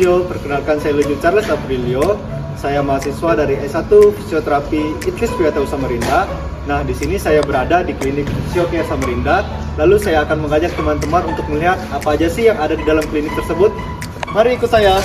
Fisio. Perkenalkan, saya Lucu Charles Aprilio. Saya mahasiswa dari S1 Fisioterapi ITKIS PHTU Samarinda. Nah, di sini saya berada di klinik Fisiocare Samarinda. Lalu saya akan mengajak teman-teman untuk melihat apa aja sih yang ada di dalam klinik tersebut. Mari ikut saya.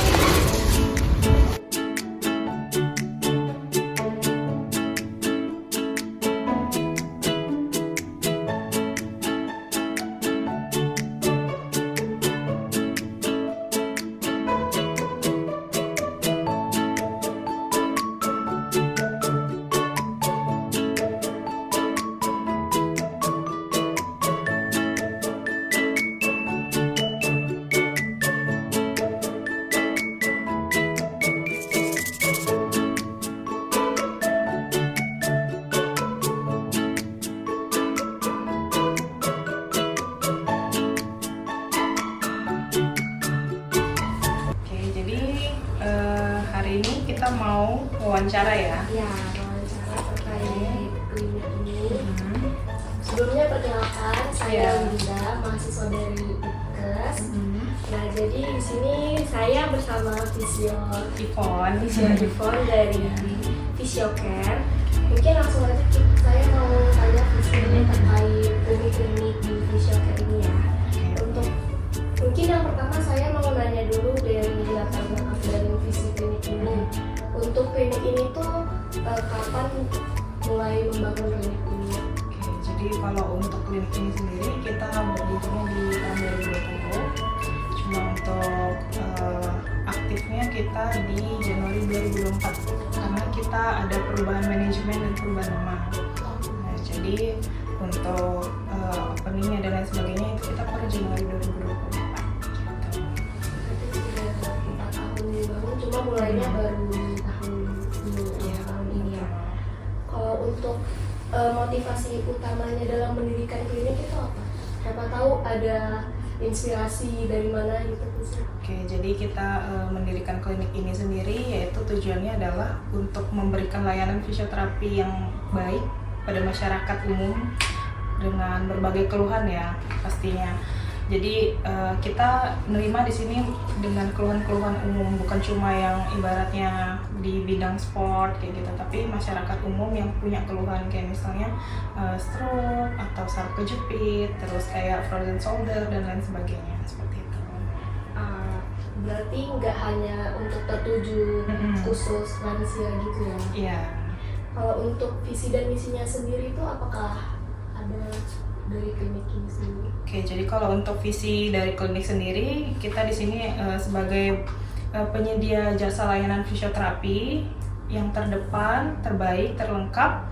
Hari ini kita mau wawancara ya? Ya, wawancara terkait klinik ini. Sebelumnya perkenalkan, saya Winda, mahasiswa dari ITKES. Nah, jadi di sini saya bersama Fisio Ivon dari Fisiocare. Mungkin langsung aja saya mau tanya Fisio terkait klinik-klinik di Fisiocare ini ya. Untuk mungkin yang pertama saya mau nanya dulu dari latar belakang dari visi klinik ini. Untuk klinik ini tuh kapan mulai membangun klinik ini? Oke, jadi kalau untuk klinik ini sendiri kita berdirinya di tahun 2020. Cuma untuk aktifnya kita di Januari 2024 karena kita ada perubahan manajemen dan perubahan nama. Nah, jadi untuk openingnya dan lain sebagainya itu kita per Januari 2024. Cuma mulainya baru tahun ini ya. Kalau untuk motivasi utamanya dalam mendirikan klinik itu apa? Siapa tahu ada inspirasi dari mana gitu. Oke, jadi kita mendirikan klinik ini sendiri yaitu tujuannya adalah untuk memberikan layanan fisioterapi yang baik pada masyarakat umum dengan berbagai keluhan ya pastinya. Jadi kita menerima di sini dengan keluhan-keluhan umum, bukan cuma yang ibaratnya di bidang sport kayak gitu, tapi masyarakat umum yang punya keluhan kayak misalnya stroke atau saraf kejepit, terus kayak frozen shoulder dan lain sebagainya seperti itu. Berarti nggak hanya untuk tertuju khusus lansia gitu ya? Iya. Kalau untuk visi dan misinya sendiri itu apakah ada dari klinik ini sendiri? Oke, jadi kalau untuk visi dari klinik sendiri, kita di sini sebagai penyedia jasa layanan fisioterapi yang terdepan, terbaik, terlengkap,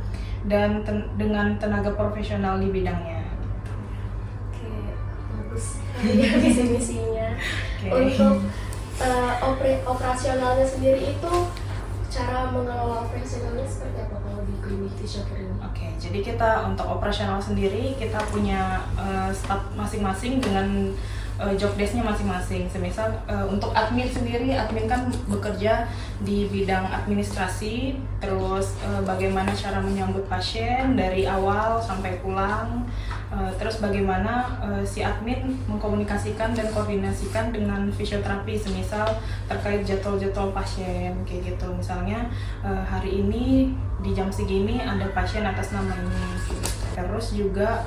dan dengan tenaga profesional di bidangnya. Oke, bagus. Visi misinya. Okay. Untuk operasionalnya sendiri itu cara mengelola operasionalnya seperti apa kalau di klinik Fisiocare ini? Oke, jadi kita untuk operasional sendiri kita punya staff masing-masing dengan job desk-nya masing-masing. Semisal untuk admin sendiri, admin kan bekerja di bidang administrasi, terus bagaimana cara menyambut pasien dari awal sampai pulang, terus bagaimana si admin mengkomunikasikan dan koordinasikan dengan fisioterapi, semisal terkait jadwal-jadwal pasien kayak gitu. Misalnya hari ini di jam segini ada pasien atas nama ini. Terus juga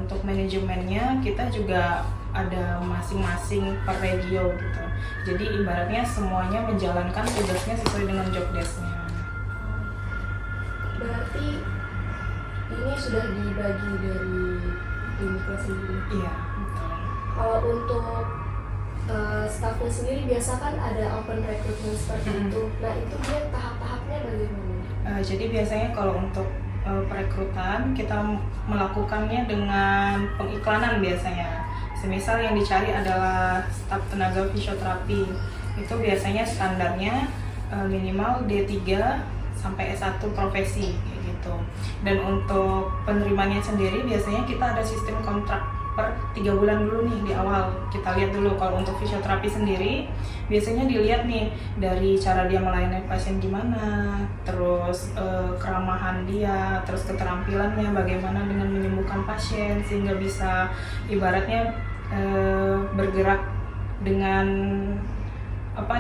untuk manajemennya kita juga ada masing-masing per regio gitu. Jadi ibaratnya semuanya menjalankan tugasnya sesuai dengan job desk-nya. Berarti ini sudah dibagi dari kliniknya sendiri? Iya, betul. Kalau untuk staffnya sendiri biasa kan ada open recruitment seperti itu. Nah, itu dia tahap-tahapnya bagaimana? Jadi biasanya kalau untuk perekrutan kita melakukannya dengan pengiklanan biasanya. Semisal yang dicari adalah staf tenaga fisioterapi, itu biasanya standarnya minimal D3 sampai S1 profesi kayak gitu. Dan untuk penerimanya sendiri biasanya kita ada sistem kontrak per 3 bulan dulu nih di awal. Kita lihat dulu kalau untuk fisioterapi sendiri biasanya dilihat nih dari cara dia melayani pasien gimana, terus keramahan dia, terus keterampilannya bagaimana dengan menyembuhkan pasien sehingga bisa ibaratnya bergerak dengan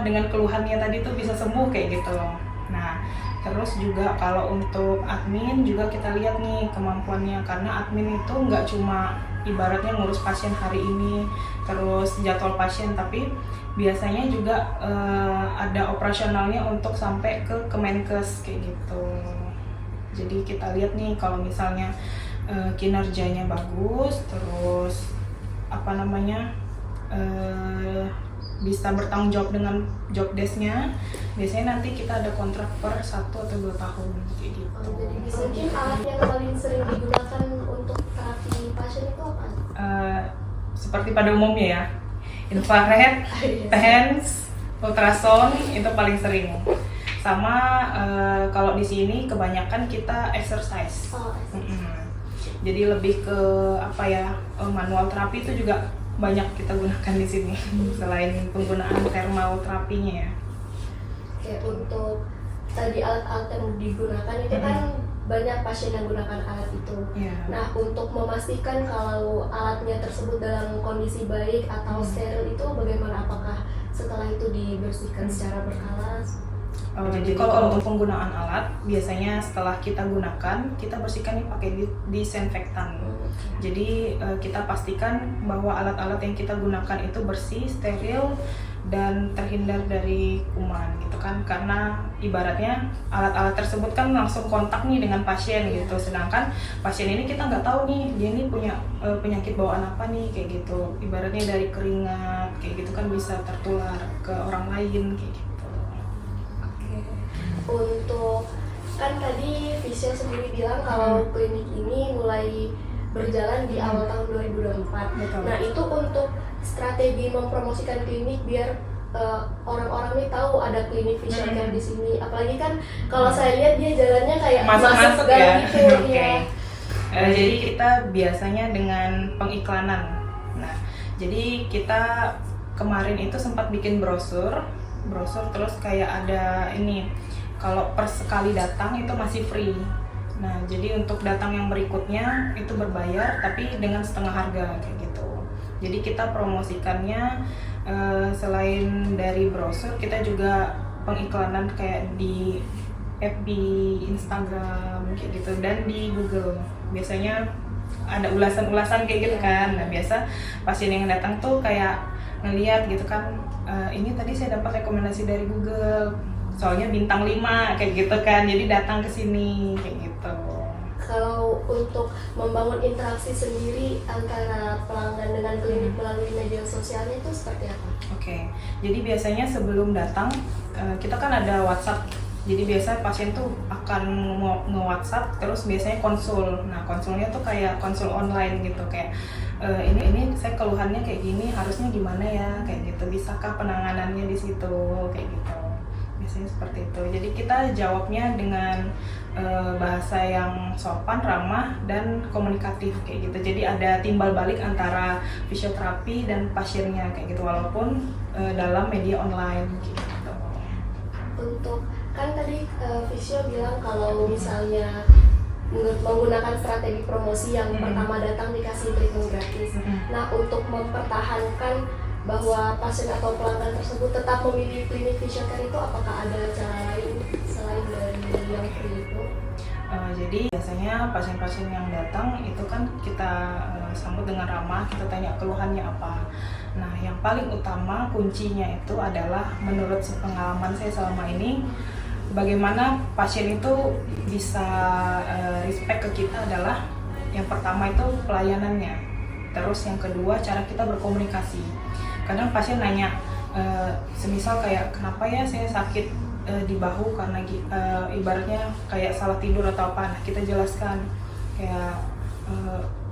dengan keluhannya tadi tuh bisa sembuh kayak gitu loh. Nah, terus juga kalau untuk admin juga kita lihat nih kemampuannya, karena admin itu nggak cuma ibaratnya ngurus pasien hari ini terus jadwal pasien, tapi biasanya juga ada operasionalnya untuk sampai ke Kemenkes kayak gitu. Jadi kita lihat nih kalau misalnya kinerjanya bagus, terus bisa bertanggung jawab dengan job desk-nya, biasanya nanti kita ada kontrak per 1 atau 2 tahun kayak gitu. Jadi mungkin alat yang paling sering digunakan untuk terapi pasien itu apa? Seperti pada umumnya ya, infrared, TENS, ultrasound itu paling sering. Sama kalau di sini kebanyakan kita exercise. Jadi lebih ke manual terapi itu juga banyak kita gunakan di sini selain penggunaan thermal terapinya ya. Oke, untuk tadi alat-alat yang digunakan itu kan banyak pasien yang gunakan alat itu. Nah, untuk memastikan kalau alatnya tersebut dalam kondisi baik atau steril itu bagaimana? Apakah setelah itu dibersihkan secara berkala? Jadi kalau untuk penggunaan alat, biasanya setelah kita gunakan, kita bersihkan pakai disinfektan. Jadi kita pastikan bahwa alat-alat yang kita gunakan itu bersih, steril, dan terhindar dari kuman gitu kan. Karena ibaratnya alat-alat tersebut kan langsung kontak nih dengan pasien gitu. Sedangkan pasien ini kita nggak tahu nih, dia ini punya penyakit bawaan apa nih kayak gitu. Ibaratnya dari keringat kayak gitu kan bisa tertular ke orang lain kayak gitu. Untuk kan tadi Visio sendiri bilang kalau klinik ini mulai berjalan di awal tahun 2024. Betul. Nah, itu untuk strategi mempromosikan klinik biar orang-orang ini tahu ada klinik Visio Care di sini. Apalagi kan kalau saya lihat dia jalannya kayak masuk gang ya. gitu. Okay. Jadi kita biasanya dengan pengiklanan. Nah, jadi kita kemarin itu sempat bikin brosur terus kayak ada ini. Kalau per sekali datang itu masih free. Nah, jadi untuk datang yang berikutnya itu berbayar tapi dengan setengah harga kayak gitu. Jadi kita promosikannya selain dari brosur, kita juga pengiklanan kayak di FB, Instagram kayak gitu, dan di Google. Biasanya ada ulasan-ulasan kayak gitu kan. Nah, biasa pasien yang datang tuh kayak ngeliat gitu kan, ini tadi saya dapat rekomendasi dari Google. Soalnya bintang 5 kayak gitu kan, jadi datang ke sini kayak gitu. Kalau untuk membangun interaksi sendiri antara pelanggan dengan klinik melalui media sosialnya itu seperti apa? Oke, jadi biasanya sebelum datang kita kan ada WhatsApp. Jadi biasa pasien tuh akan nge-WhatsApp terus biasanya konsul. Nah, konsulnya tuh kayak konsul online gitu, kayak ini saya keluhannya kayak gini, harusnya gimana ya kayak gitu. Bisakah penanganannya di situ kayak gitu. Biasanya seperti itu. Jadi kita jawabnya dengan bahasa yang sopan, ramah, dan komunikatif kayak gitu. Jadi ada timbal balik antara fisioterapi dan pasiennya kayak gitu, walaupun dalam media online gitu. Untuk kan tadi Visio bilang kalau misalnya menggunakan strategi promosi yang pertama datang dikasih treatment gratis. Nah, untuk mempertahankan bahwa pasien atau pelanggan tersebut tetap memilih klinik Visio Care itu, apakah ada cara lain selain dari yang free itu? Jadi biasanya pasien-pasien yang datang itu kan kita sambut dengan ramah, kita tanya keluhannya apa. Nah, yang paling utama kuncinya itu adalah menurut pengalaman saya selama ini, bagaimana pasien itu bisa respect ke kita adalah yang pertama itu pelayanannya, terus yang kedua cara kita berkomunikasi. Kadang pasien nanya, semisal kayak kenapa ya saya sakit di bahu karena ibaratnya kayak salah tidur atau apa. Nah, kita jelaskan kayak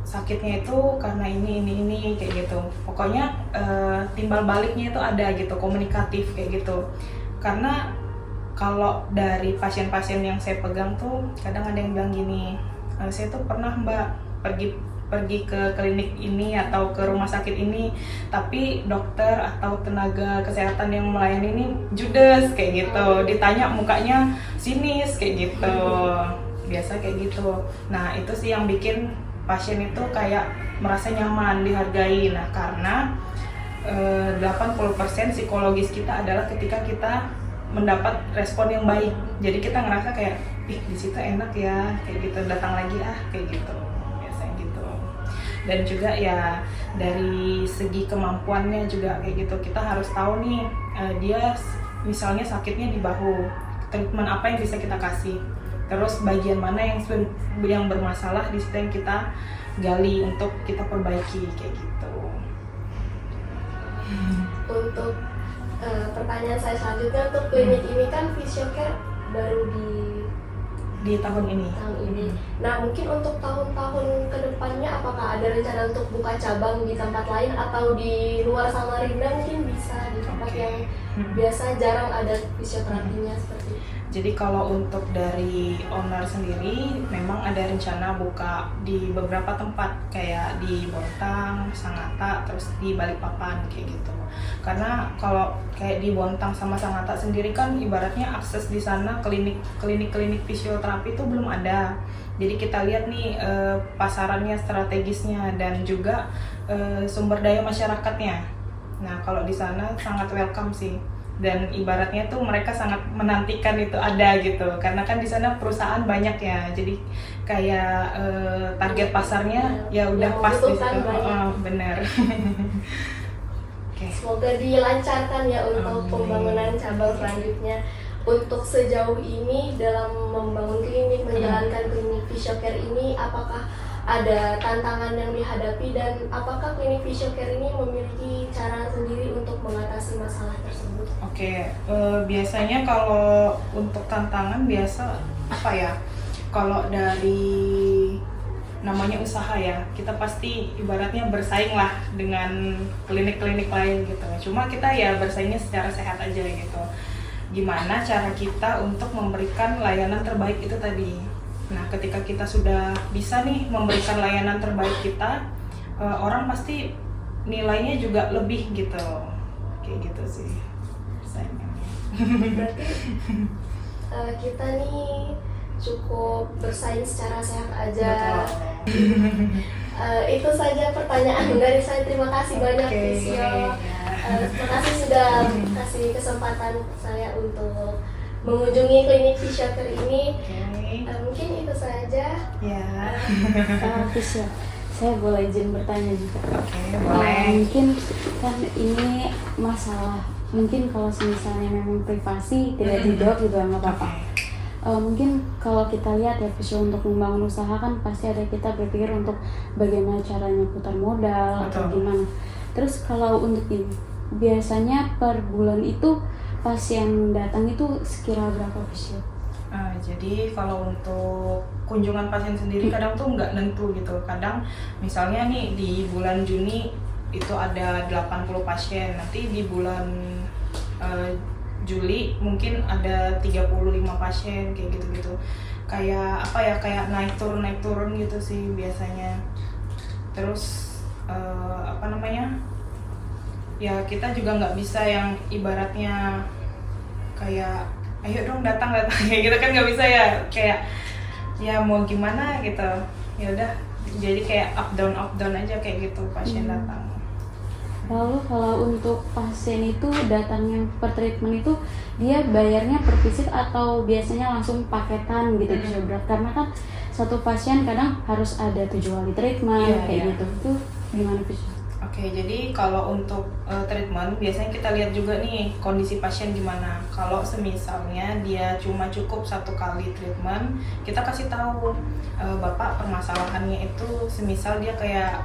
sakitnya itu karena ini kayak gitu. Pokoknya timbal baliknya itu ada gitu, komunikatif kayak gitu. Karena kalau dari pasien-pasien yang saya pegang tuh kadang ada yang bilang gini, saya tuh pernah Mbak pergi ke klinik ini atau ke rumah sakit ini, tapi dokter atau tenaga kesehatan yang melayani ini judes kayak gitu, ditanya mukanya sinis kayak gitu, biasa kayak gitu. Nah, itu sih yang bikin pasien itu kayak merasa nyaman, dihargai. Nah, karena 80% psikologis kita adalah ketika kita mendapat respon yang baik. Jadi kita ngerasa kayak, ih di situ enak ya, kayak gitu, datang lagi kayak gitu, biasanya gitu. Dan juga ya dari segi kemampuannya juga kayak gitu, kita harus tahu nih dia misalnya sakitnya di bahu, treatment apa yang bisa kita kasih, terus bagian mana yang bermasalah, di situ yang kita gali untuk kita perbaiki kayak gitu. Untuk pertanyaan saya selanjutnya, untuk klinik ini kan Fisiocare baru di tahun ini. Nah, mungkin untuk tahun-tahun kedepannya apakah ada rencana untuk buka cabang di tempat lain atau di luar Samarinda, mungkin bisa di tempat yang biasa jarang ada fisioterapinya seperti itu? Jadi kalau untuk dari owner sendiri memang ada rencana buka di beberapa tempat kayak di Bontang, Sangatta, terus di Balikpapan kayak gitu. Karena kalau kayak di Bontang sama Sangatta sendiri kan ibaratnya akses di sana klinik fisioterapi itu belum ada. Jadi kita lihat nih pasarannya, strategisnya, dan juga sumber daya masyarakatnya. Nah kalau di sana sangat welcome sih. Dan ibaratnya tuh mereka sangat menantikan itu ada gitu, karena kan di sana perusahaan banyak ya, jadi kayak target pasarnya ya udah pas di situ. Bener. Okay. Semoga dilancarkan ya untuk pembangunan cabang selanjutnya. Untuk sejauh ini dalam membangun klinik, menjalankan klinik Fisiocare ini, apakah ada tantangan yang dihadapi dan apakah klinik Fisiocare ini memiliki cara sendiri untuk mengatasi masalah tersebut? Oke, biasanya kalau untuk tantangan biasa apa ya? Kalau dari namanya usaha ya, kita pasti ibaratnya bersaing lah dengan klinik-klinik lain gitu. Cuma kita ya bersaingnya secara sehat aja gitu. Gimana cara kita untuk memberikan layanan terbaik itu tadi. Nah, ketika kita sudah bisa nih memberikan layanan terbaik kita, orang pasti nilainya juga lebih gitu. Kayak gitu sih persaingannya. Berarti kita nih cukup bersaing secara sehat aja. Itu saja pertanyaan dari saya. Terima kasih banyak Fisio. Terima kasih sudah kasih kesempatan saya untuk mengunjungi klinik Fisiocare ini. Mungkin itu saja. Ya. Fisio, saya boleh izin bertanya juga. Oke, boleh. Mungkin kan ini masalah, mungkin kalau misalnya memang privasi tidak dijawab juga nggak apa-apa. Mungkin kalau kita lihat ya Fisio, untuk membangun usaha kan pasti ada kita berpikir untuk bagaimana caranya putar modal atau gimana. Terus kalau untuk ini biasanya per bulan itu pasien datang itu sekira berapa Fisio? Jadi kalau untuk kunjungan pasien sendiri kadang tuh nggak nentu gitu. Kadang misalnya nih di bulan Juni itu ada 80 pasien, nanti di bulan Juli mungkin ada 35 pasien kayak gitu-gitu. Kayak apa ya, kayak naik turun gitu sih biasanya. Terus apa namanya? Ya kita juga nggak bisa yang ibaratnya kayak ayo dong datang kayak gitu kan, nggak bisa ya, kayak ya mau gimana gitu, ya udah jadi kayak up down aja kayak gitu pasien datang. Lalu kalau untuk pasien itu datangnya per treatment itu dia bayarnya per visit atau biasanya langsung paketan gitu Fisio? Karena kan satu pasien kadang harus ada 7 kali treatment gitu. Itu gimana Fisio? Oke, jadi kalau untuk treatment biasanya kita lihat juga nih kondisi pasien gimana. Kalau semisalnya dia cuma cukup 1 kali treatment, kita kasih tahu Bapak permasalahannya itu semisal dia kayak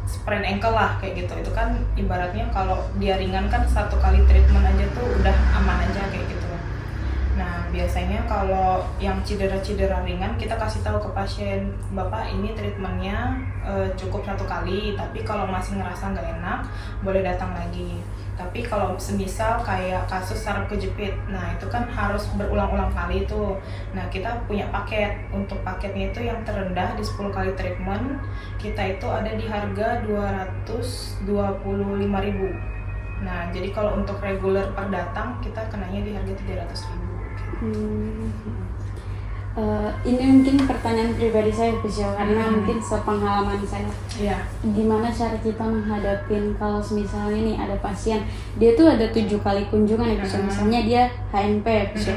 sprain ankle lah kayak gitu. Itu kan ibaratnya kalau dia ringan kan 1 kali treatment aja tuh udah aman aja kayak gitu. Nah biasanya kalau yang cedera ringan kita kasih tahu ke pasien, Bapak ini treatmentnya cukup 1 kali, tapi kalau masih ngerasa nggak enak boleh datang lagi. Tapi kalau semisal kayak kasus saraf kejepit, nah itu kan harus berulang-ulang kali itu. Nah kita punya paket, untuk paketnya itu yang terendah di 10 kali treatment kita itu ada di harga 225.000. Nah jadi kalau untuk reguler per datang kita kenanya di harga 300.000. Ini mungkin pertanyaan pribadi saya Fisio, karena mungkin sepengalaman saya. Iya. Gimana cara kita menghadapin kalau misalnya nih ada pasien, dia tuh ada 7 kali kunjungan ya Fisio, misalnya dia HNP ya Fisio.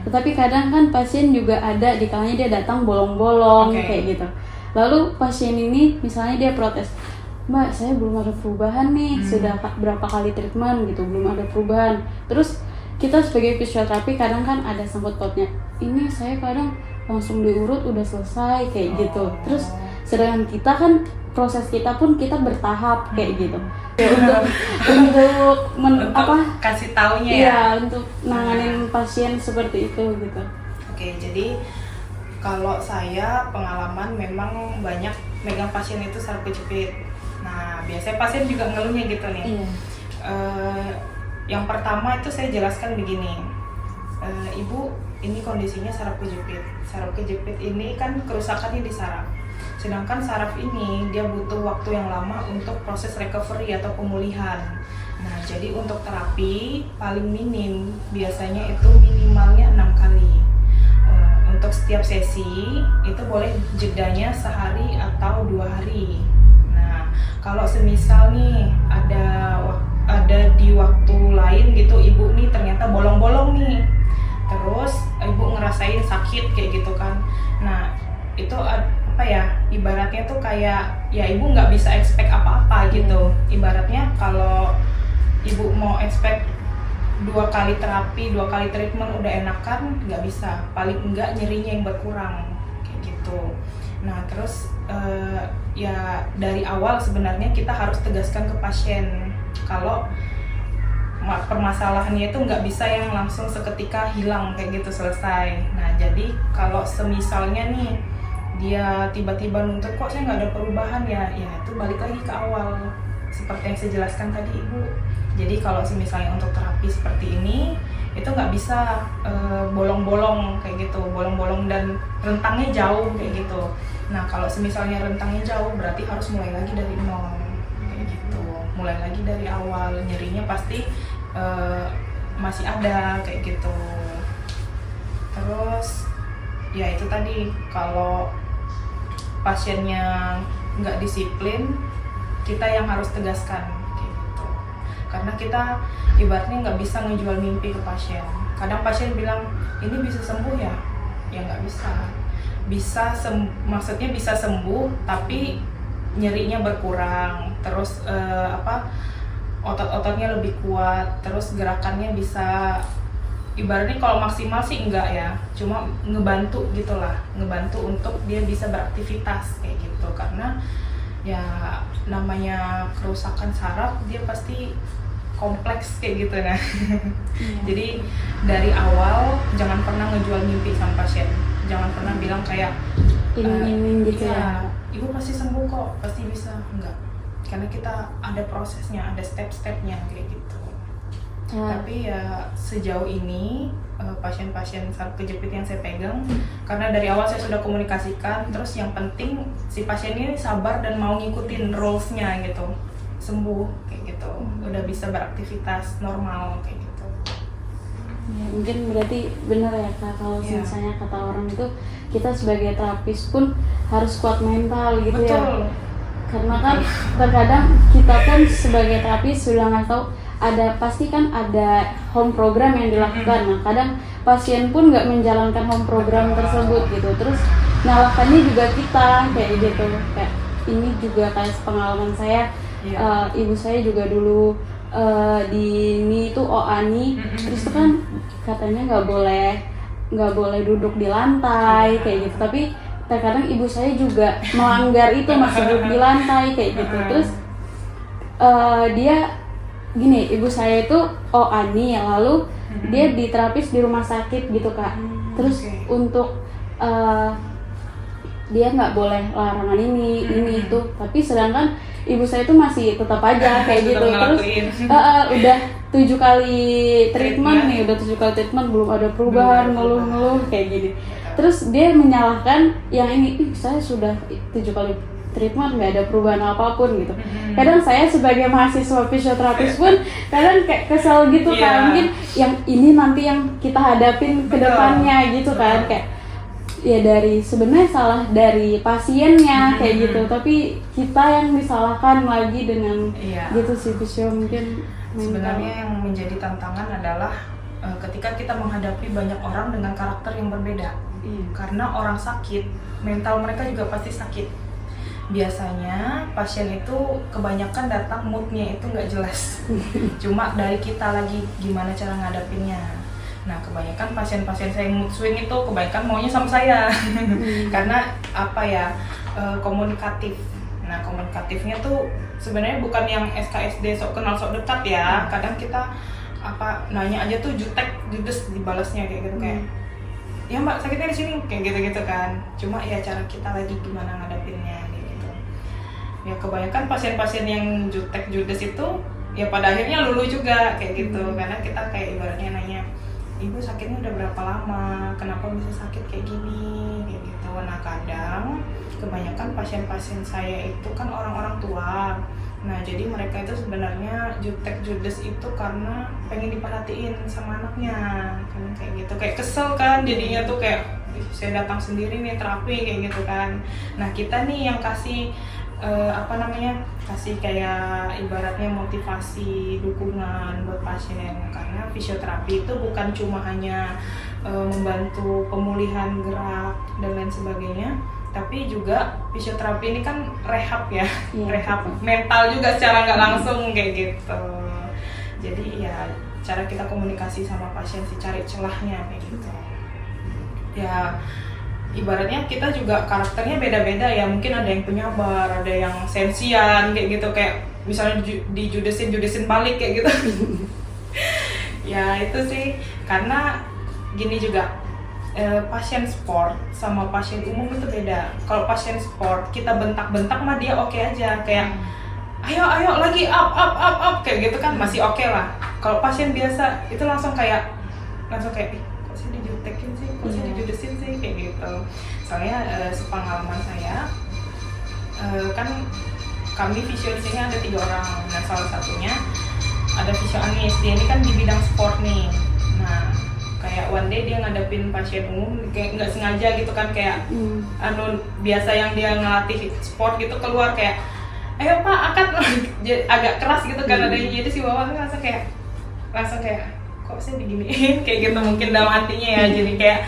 Tetapi kadang kan pasien juga ada di kalanya dia datang bolong-bolong kayak gitu. Lalu pasien ini misalnya dia protes, Mbak, saya belum ada perubahan nih, sudah berapa kali treatment gitu, belum ada perubahan. Terus kita sebagai fisioterapi kadang kan ada sangkut pautnya, ini saya kadang langsung diurut udah selesai kayak gitu. Terus sedangkan kita kan proses kita pun kita bertahap kayak gitu ya, untuk kasih taunya ya. Iya, untuk nanganin pasien seperti itu gitu. Oke, jadi kalau saya pengalaman memang banyak megang pasien itu saraf kejepit. Nah, biasanya pasien juga ngeluhnya gitu nih. Iya. Yang pertama itu saya jelaskan begini, Ibu, ini kondisinya saraf kejepit. Saraf kejepit ini kan kerusakannya di saraf. Sedangkan saraf ini dia butuh waktu yang lama untuk proses recovery atau pemulihan. Nah, jadi untuk terapi paling minim biasanya itu minimalnya 6 kali. Untuk setiap sesi itu boleh jedanya sehari atau 2 hari. Nah, kalau semisal nih ada di waktu lain gitu, ibu nih ternyata bolong-bolong nih, terus ibu ngerasain sakit kayak gitu kan. Nah, itu apa ya, ibaratnya tuh kayak ya ibu nggak bisa expect apa-apa gitu. Ibaratnya kalau ibu mau expect 2 kali terapi, 2 kali treatment udah enakan, nggak bisa. Paling enggak nyerinya yang berkurang kayak gitu. Nah, terus ya dari awal sebenarnya kita harus tegaskan ke pasien kalau permasalahannya itu nggak bisa yang langsung seketika hilang kayak gitu selesai. Nah, jadi kalau semisalnya nih dia tiba-tiba nuntut kok saya nggak ada perubahan ya itu balik lagi ke awal seperti yang saya jelaskan tadi Ibu. Jadi kalau misalnya untuk terapi seperti ini itu nggak bisa bolong-bolong kayak gitu, bolong-bolong dan rentangnya jauh kayak gitu. Nah, kalau misalnya rentangnya jauh berarti harus mulai lagi dari nol kayak gitu, mulai lagi dari awal, nyerinya pasti masih ada kayak gitu. Terus ya itu tadi, kalau pasiennya nggak disiplin, kita yang harus tegaskan kayak gitu. Karena kita ibaratnya nggak bisa ngejual mimpi ke pasien. Kadang pasien bilang ini bisa sembuh ya nggak bisa. Maksudnya bisa sembuh tapi nyerinya berkurang, terus otot-ototnya lebih kuat, terus gerakannya bisa, ibaratnya kalau maksimal sih enggak ya, cuma ngebantu gitulah, ngebantu untuk dia bisa beraktivitas kayak gitu. Karena ya namanya kerusakan saraf dia pasti kompleks kayak gitu. Nah jadi dari awal jangan pernah ngejual mimpi sama pasien, jangan pernah bilang kayak iming-iming gitu ya, ibu pasti sembuh kok, pasti bisa, enggak. Karena kita ada prosesnya, ada step-stepnya kayak gitu. Tapi ya sejauh ini pasien-pasien saraf kejepit yang saya pegang, karena dari awal saya sudah komunikasikan, terus yang penting si pasien ini sabar dan mau ngikutin rules-nya gitu, sembuh kayak gitu, udah bisa beraktivitas normal kayak gitu. Ya, mungkin berarti benar ya Kak, kalau misalnya kata orang itu kita sebagai terapis pun harus kuat mental gitu. Betul. Ya. Karena kan terkadang kita pun sebagai terapis sudah nggak tahu, pasti kan ada home program yang dilakukan. Nah, kadang pasien pun nggak menjalankan home program tersebut gitu. Terus nyalakannya juga kita kayak gitu. Kayak ini juga kayak pengalaman saya, ibu saya juga dulu di ini tuh OANI, terus itu kan katanya nggak boleh duduk di lantai kayak gitu. Tapi terkadang ibu saya juga melanggar itu, masih duduk di lantai kayak gitu. Terus dia gini, ibu saya itu OANI, lalu dia diterapis di rumah sakit gitu Kak. Terus untuk dia nggak boleh larangan ini itu, tapi sedangkan ibu saya itu masih tetap aja kayak gitu. Terus udah 7 kali treatment nih, belum ada perubahan, ngeluh kayak gini. Terus dia menyalahkan yang ini, saya sudah 7 kali treatment nggak ada perubahan apapun gitu. Kadang saya sebagai mahasiswa fisioterapis pun kadang kayak kesel gitu kan, mungkin yang ini nanti yang kita hadapin ke depannya gitu kan, kayak ya dari sebenarnya salah dari pasiennya kayak gitu, tapi kita yang disalahkan lagi dengan Iya. gitu sih fisio mungkin mental. Sebenarnya yang menjadi tantangan adalah ketika kita menghadapi banyak orang dengan karakter yang berbeda. Iya. Karena orang sakit, mental mereka juga pasti sakit. Biasanya pasien itu kebanyakan datang moodnya itu nggak jelas. Cuma dari kita lagi gimana cara ngadapinnya. Nah, kebanyakan pasien-pasien saya yang mood swing itu kebanyakan maunya sama saya. Karena apa ya, komunikatif. Nah, komunikatifnya tuh sebenarnya bukan yang SKSD sok kenal sok dekat ya. Kadang kita nanya aja tuh judes dibalasnya kayak gitu, kayak ya mbak sakitnya di sini kayak gitu kan. Cuma ya cara kita lagi gimana ngadapinnya kayak gitu. Ya kebanyakan pasien-pasien yang judes itu ya pada akhirnya luluh juga kayak gitu. Karena kita kayak ibaratnya nanya, ibu sakitnya udah berapa lama, kenapa bisa sakit kayak gini kayak gitu. Nah, kadang kebanyakan pasien-pasien saya itu kan orang-orang tua. Nah, jadi mereka itu sebenarnya judes itu karena pengen diperhatiin sama anaknya, kan kayak gitu, kayak kesel kan jadinya tuh kayak saya datang sendiri nih terapi kayak gitu kan. Nah, kita nih yang kasih kasih kayak ibaratnya motivasi, dukungan buat pasien, karena fisioterapi itu bukan cuma hanya membantu pemulihan gerak dan lain sebagainya, tapi juga fisioterapi ini kan rehab ya, rehab mental juga secara nggak langsung kayak gitu. Jadi ya cara kita komunikasi sama pasien sih, cari celahnya kayak gitu. Ya ibaratnya kita juga karakternya beda-beda ya, mungkin ada yang penyabar, ada yang sensian kayak gitu, kayak misalnya dijudesin balik kayak gitu. Ya itu sih, karena gini juga, pasien sport sama pasien umum itu beda. Kalau pasien sport kita bentak-bentak mah dia oke aja, kayak ayo lagi up kayak gitu kan masih oke lah. Kalau pasien biasa itu langsung kayak kok sih dijutekin sih, kok sih dijudesin sih kayak gitu. Soalnya sepengalaman saya kan kami fisio di sini ada 3 orang. Nah, salah satunya ada fisio Anis, dia ini kan di bidang sport nih. Nah, kayak one day dia ngadepin pasien umum kayak nggak sengaja gitu kan, kayak biasa yang dia ngelatih sport gitu keluar kayak ayo pak angkat, agak keras gitu kan adanya. Jadi si Wawan tuh langsung kayak kok sih diginiin kayak gitu, mungkin dalam hatinya ya. Jadi kayak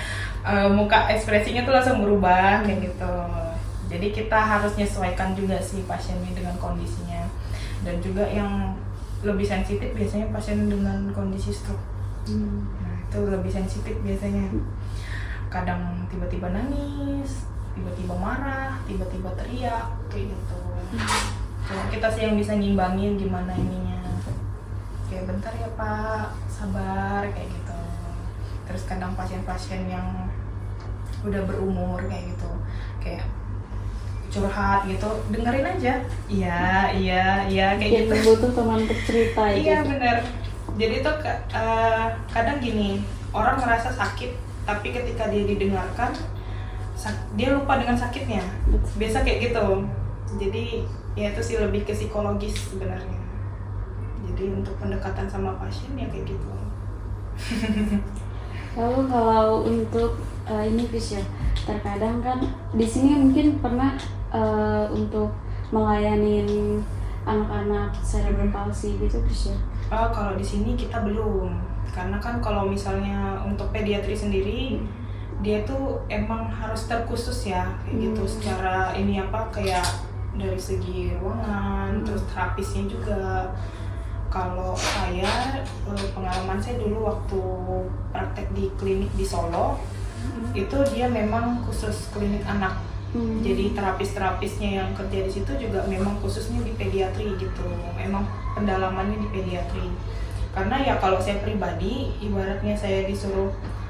muka ekspresinya tuh langsung berubah kayak gitu. Jadi kita harus menyesuaikan juga sih pasien ini dengan kondisinya. Dan juga yang lebih sensitif biasanya pasien dengan kondisi stroke. Itu lebih sensitif biasanya. Kadang tiba-tiba nangis, tiba-tiba marah, tiba-tiba teriak kayak gitu. Cuma kita sih yang bisa ngimbangin gimana ininya. Kayak bentar ya pak, sabar kayak gitu. Terus kadang pasien-pasien yang udah berumur kayak gitu, kayak curhat gitu, dengerin aja. Iya kayak gitu. Butuh teman untuk cerita gitu. Iya bener. Jadi tuh kadang gini, orang ngerasa sakit, tapi ketika dia didengarkan, dia lupa dengan sakitnya. Biasa kayak gitu. Jadi ya itu sih lebih ke psikologis sebenarnya. Jadi untuk pendekatan sama pasien ya kayak gitu. Lalu kalau untuk ini fisio, terkadang kan di sini mungkin pernah untuk melayanin anak-anak cerebral palsy gitu fisio. Kalau di sini kita belum, karena kan kalau misalnya untuk pediatri sendiri dia tuh emang harus terkhusus ya kayak gitu, secara ini kayak dari segi ruangan, terus terapisnya juga. Kalau saya, pengalaman saya dulu waktu praktek di klinik di Solo, itu dia memang khusus klinik anak. Jadi terapis-terapisnya yang kerja di situ juga memang khususnya di pediatri gitu. Memang pendalamannya di pediatri. Karena ya kalau saya pribadi, ibaratnya saya disuruh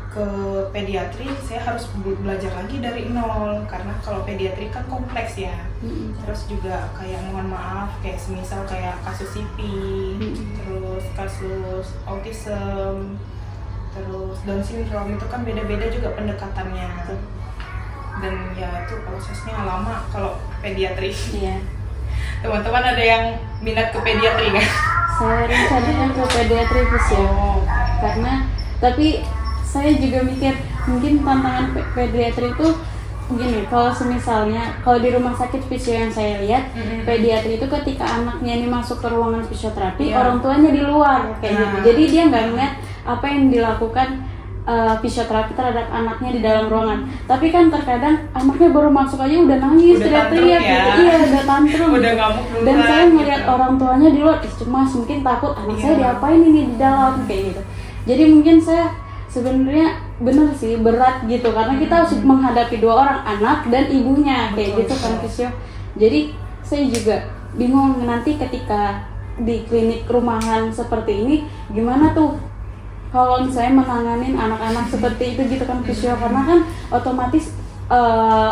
ke pediatri, saya harus belajar lagi dari nol. Karena kalau pediatri kan kompleks ya. Terus juga kayak mohon maaf, kayak semisal kayak kasus CP, terus kasus autism, terus Down syndrome, itu kan beda-beda juga pendekatannya. Dan ya itu prosesnya lama kalau pediatri. Iya. Teman-teman ada yang minat ke pediatri kan? Saya rencananya ke pediatri fisio. Karena tapi saya juga mikir mungkin tantangan pediatri itu gini, kalau semisalnya kalau di rumah sakit fisio yang saya lihat, pediatri itu ketika anaknya ini masuk ke ruangan fisioterapi, orang tuanya di luar kayak gitu. Jadi dia nggak ngeliat apa yang dilakukan fisioterapi terhadap anaknya di dalam ruangan. Tapi kan terkadang anaknya baru masuk aja udah nangis, teriak-teriak gitu. Iya, udah tantrum. Udah ngamuk duluan. Dan saya melihat gitu. orang tuanya di luar, cemas, mungkin takut anak saya diapain ini di dalam kayak gitu. Jadi mungkin saya sebenarnya bener sih berat gitu karena kita harus menghadapi dua orang, anak dan ibunya kayak gitu kan fisio. Jadi saya juga bingung nanti ketika di klinik rumahan seperti ini gimana tuh kalau misalnya menanganin anak-anak seperti itu gitu kan fisio, karena kan otomatis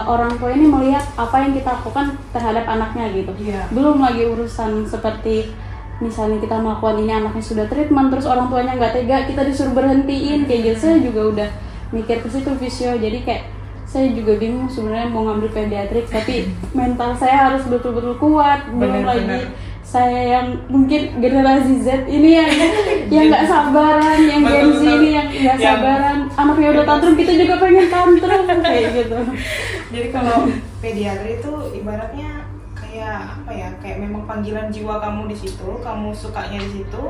orang tua ini melihat apa yang kita lakukan terhadap anaknya gitu. Belum lagi urusan seperti misalnya kita melakukan ini anaknya sudah treatment terus orang tuanya nggak tega, kita disuruh berhentiin kayak gitu. Saya juga udah mikir ke situ fisio, jadi kayak saya juga bingung sebenarnya mau ngambil pediatrik tapi mental saya harus betul-betul kuat. Belum lagi saya yang mungkin generasi Z ini yang nggak sabaran, yang Gen Z ini yang nggak sabaran, anaknya udah tantrum kita juga pengen tantrum kayak gitu. Jadi kalau pediatri itu ibaratnya kayak apa ya, kayak memang panggilan jiwa kamu di situ, kamu sukanya di situ,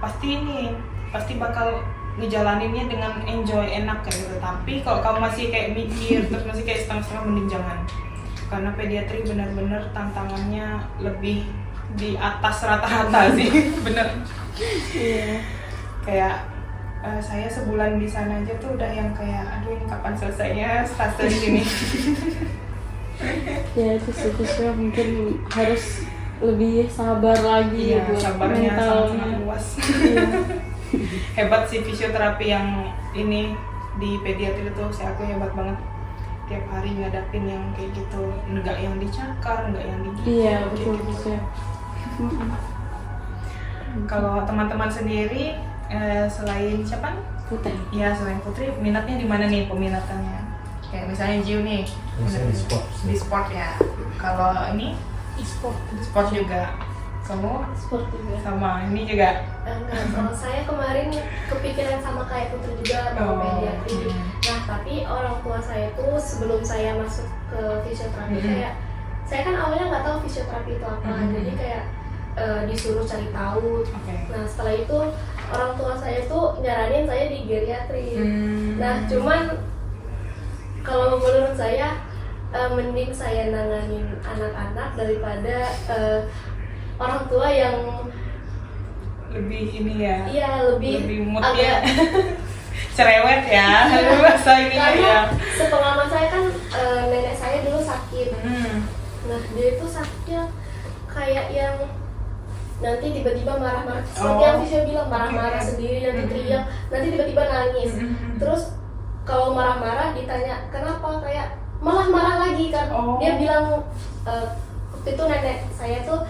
pasti bakal ngejalaninnya dengan enjoy, enak kayak gitu. Tapi kalau kamu masih kayak mikir terus masih kayak setengah-setengah, mending jangan, karena pediatri benar-benar tantangannya lebih di atas rata-rata sih. Bener. Kayak saya sebulan di sana aja tuh udah yang kayak aduh ini kapan selesainya stase di sini. Ya itu sih mungkin harus lebih sabar lagi buat sabarnya mentalnya. sangat luas. Hebat sih fisioterapi yang ini di pediatri itu, saya aku hebat banget. Tiap hari ngadapin yang kayak gitu, enggak yang dicakar, enggak yang digigit. Iya betul gitu. Kalau teman-teman sendiri selain siapa? Putri. Iya, selain Putri, minatnya di mana nih peminatannya? Kayak misalnya Jiu nih, Misalnya di sport ya. Kalau ini sport juga. Kamu Sport juga. sama ini juga. Enggak, kalau saya kemarin kepikiran sama kayak Putri juga mau pediatri. Nah, tapi orang tua saya tuh sebelum saya masuk ke fisioterapi saya kan awalnya nggak tahu fisioterapi itu apa, jadi kayak disuruh cari tahu. Nah, setelah itu orang tua saya tuh nyaranin saya di geriatri. Nah, cuman kalau menurut saya mending saya nanganin anak-anak daripada orang tua yang lebih ini ya. iya lebih moodnya cerewet ya. Bahasa ini karena ya. sepengalaman saya kan nenek saya dulu sakit. Nah, dia itu sakitnya kayak yang nanti tiba-tiba marah-marah seperti yang Fisya bilang, marah-marah sendiri, nanti teriak, nanti tiba-tiba nangis. Terus kalau marah-marah ditanya kenapa, kayak malah marah lagi kan. Dia bilang waktu itu nenek saya tuh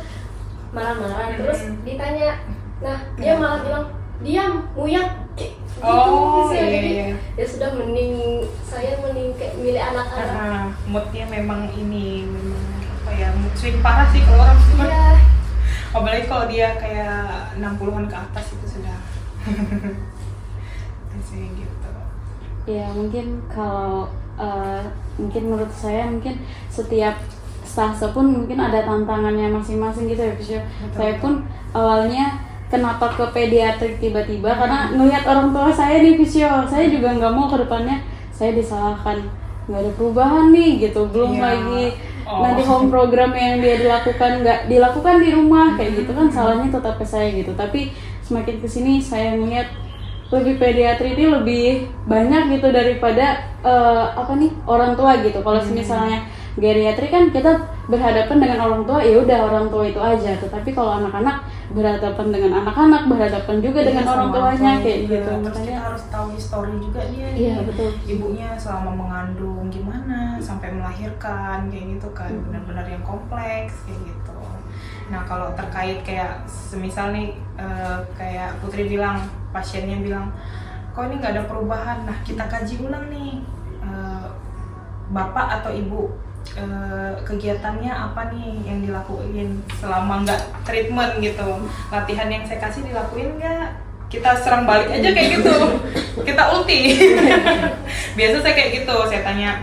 marah-marah, terus ditanya, nah dia malah bilang diam, muyak gitu. Jadi ya sudah, saya mending kayak milih anak-anak. Moodnya memang ini memang apa ya, mood swing parah sih kalau orang tua. Iya. Apalagi kalau dia kayak 60-an ke atas itu sudah. Biasanya gitu. Ya mungkin kalau mungkin menurut saya mungkin setiap stase pun mungkin ada tantangannya masing-masing gitu ya fisio. Saya pun awalnya kenapa ke pediatrik tiba-tiba karena ngelihat orang tua saya nih fisio, saya juga nggak mau ke depannya saya disalahkan nggak ada perubahan nih gitu, belum lagi nanti home program yang dia nggak dilakukan di rumah kayak gitu kan, salahnya tetap ke saya gitu. Tapi semakin kesini saya melihat lebih pediatri ini lebih banyak gitu daripada orang tua gitu. Kalau misalnya geriatri kan kita berhadapan dengan orang tua, ya udah orang tua itu aja. Tetapi kalau anak-anak berhadapan dengan anak-anak, berhadapan juga dengan orang tuanya kayak gitu. Terus kita harus tahu histori juga dia. Iya betul. Ibunya selama mengandung gimana sampai melahirkan kayak gitu kan, benar-benar yang kompleks kayak gitu. Nah kalau terkait kayak semisal nih kayak Putri bilang, pasiennya bilang kok ini nggak ada perubahan. Nah kita kaji ulang nih, bapak atau ibu kegiatannya apa nih yang dilakuin selama nggak treatment gitu, latihan yang saya kasih dilakuin nggak, kita serang balik aja kayak gitu. kita ulti. Biasa saya kayak gitu, saya tanya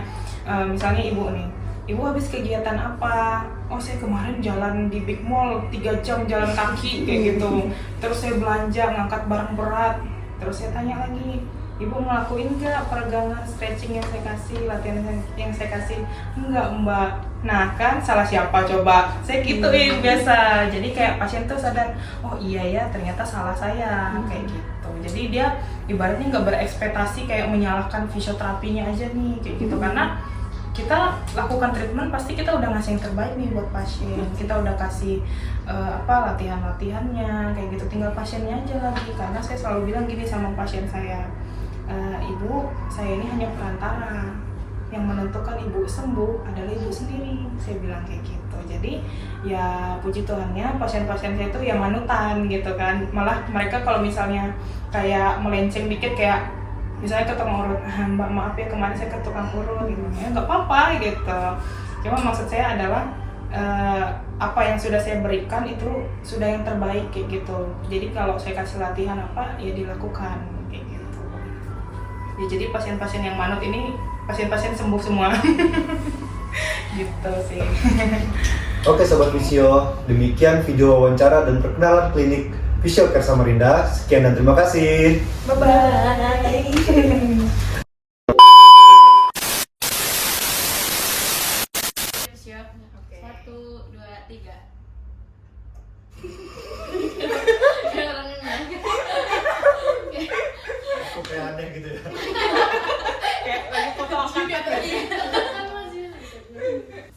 misalnya ibu nih, ibu habis kegiatan apa? Oh saya kemarin jalan di Big Mall 3 jam jalan kaki kayak gitu. Terus saya belanja ngangkat barang berat. Terus saya tanya lagi, ibu ngelakuin nggak peregangan stretching yang saya kasih, latihan yang saya kasih? Enggak mbak. Nah kan salah siapa coba? Saya gituin biasa. Jadi kayak pasien tuh sadar, oh iya ya ternyata salah saya kayak gitu. Jadi dia ibaratnya nggak berekspektasi kayak menyalahkan fisioterapinya aja nih kayak gitu, karena kita lakukan treatment pasti kita udah ngasih yang terbaik nih buat pasien. Kita udah kasih latihan-latihannya kayak gitu, tinggal pasiennya aja lagi. Karena saya selalu bilang gini sama pasien saya, ibu, saya ini hanya perantara, yang menentukan ibu sembuh adalah ibu sendiri, saya bilang kayak gitu. Jadi ya puji Tuhannya pasien-pasien saya itu ya manutan gitu kan. Malah mereka kalau misalnya kayak melenceng dikit kayak misalnya ke tukang urut, mbak maaf ya kemarin saya ke tukang urut gitu, ya nggak apa-apa gitu. Cuma maksud saya adalah apa yang sudah saya berikan itu sudah yang terbaik kayak gitu. Jadi kalau saya kasih latihan apa ya dilakukan kayak gitu. Ya jadi pasien-pasien yang manut ini pasien-pasien sembuh semua. Gitu sih. Oke Sobat Fisio, demikian video wawancara dan perkenalan klinik Fisiocare Samarinda. Sekian dan terima kasih. Bye-bye. Siap. 1, 2, 3. Kok kayak aneh gitu ya. Kayak lagi foto angkat.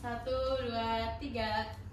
1, 2, 3.